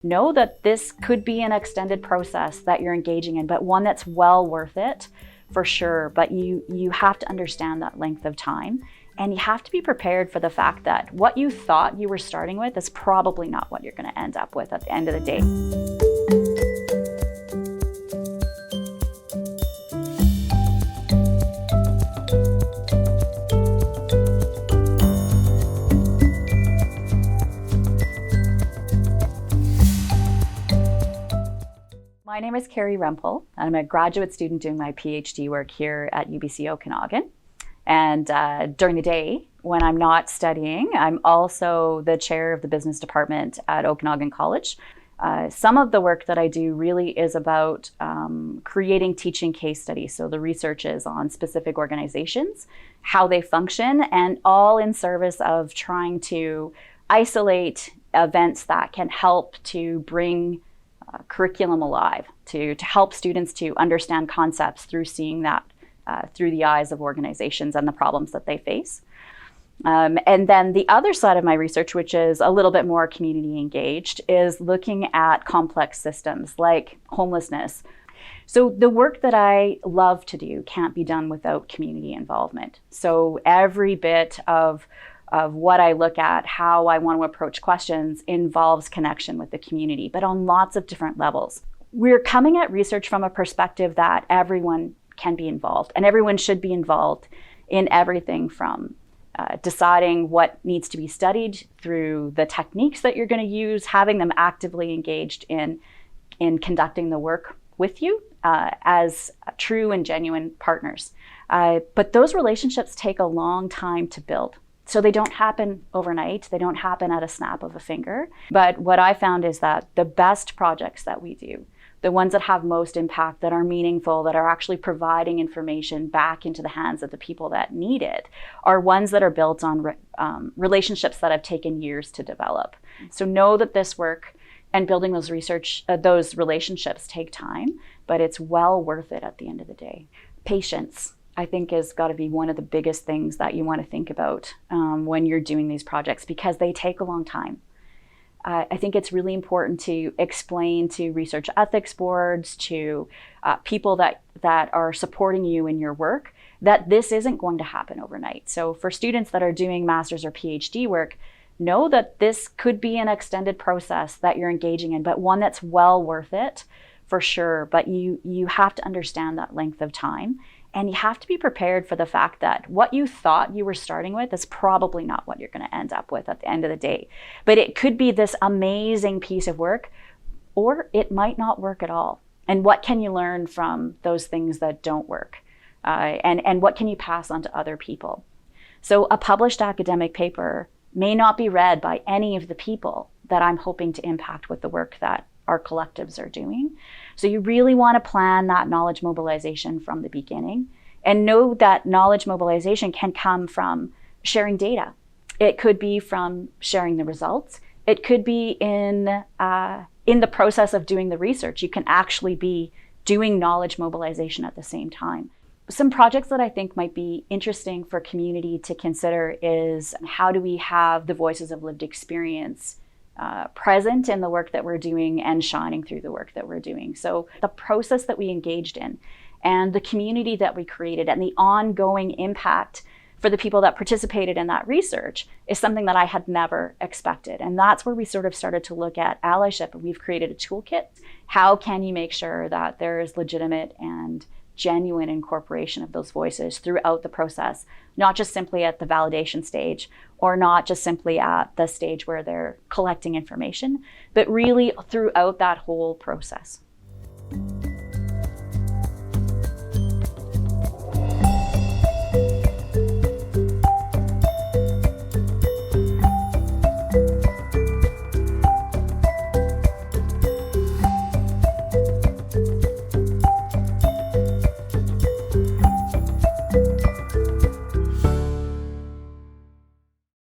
Know that this could be an extended process that you're engaging in, but one that's well worth it for sure. But you have to understand that length of time, and you have to be prepared for the fact that what you thought you were starting with is probably not what you're going to end up with at the end of the day. My name is Kerry Rempel, and I'm a graduate student doing my PhD work here at UBC Okanagan. And during the day, when I'm not studying, I'm also the chair of the business department at Okanagan College. Some of the work that I do really is about creating teaching case studies. So the research is on specific organizations, how they function, and all in service of trying to isolate events that can help to bring curriculum alive, to help students to understand concepts through seeing that through the eyes of organizations and the problems that they face. And then the other side of my research, which is a little bit more community engaged, is looking at complex systems like homelessness. So the work that I love to do can't be done without community involvement. So every bit of what I look at, how I want to approach questions, involves connection with the community, but on lots of different levels. We're coming at research from a perspective that everyone can be involved, and everyone should be involved in everything from deciding what needs to be studied through the techniques that you're going to use, having them actively engaged in conducting the work with you as true and genuine partners. But those relationships take a long time to build. So they don't happen overnight. They don't happen at a snap of a finger. But what I found is that the best projects that we do, the ones that have most impact, that are meaningful, that are actually providing information back into the hands of the people that need it, are ones that are built on relationships that have taken years to develop. So know that this work and building those those relationships take time, but it's well worth it at the end of the day. Patience, I think, has got to be one of the biggest things that you want to think about when you're doing these projects, because they take a long time. I think it's really important to explain to research ethics boards, to people that are supporting you in your work, that this isn't going to happen overnight. So for students that are doing master's or PhD work, know that this could be an extended process that you're engaging in, but one that's well worth it for sure. But you have to understand that length of time. And you have to be prepared for the fact that what you thought you were starting with is probably not what you're going to end up with at the end of the day. But it could be this amazing piece of work, or it might not work at all. And what can you learn from those things that don't work? And what can you pass on to other people? So a published academic paper may not be read by any of the people that I'm hoping to impact with the work that our collectives are doing. So you really want to plan that knowledge mobilization from the beginning, and know that knowledge mobilization can come from sharing data. It could be from sharing the results. It could be in the process of doing the research. You can actually be doing knowledge mobilization at the same time. Some projects that I think might be interesting for community to consider is, how do we have the voices of lived experience present in the work that we're doing and shining through the work that we're doing. So the process that we engaged in, and the community that we created, and the ongoing impact for the people that participated in that research, is something that I had never expected. And that's where we sort of started to look at allyship, and we've created a toolkit. How can you make sure that there is legitimate and genuine incorporation of those voices throughout the process, not just simply at the validation stage, or not just simply at the stage where they're collecting information, but really throughout that whole process.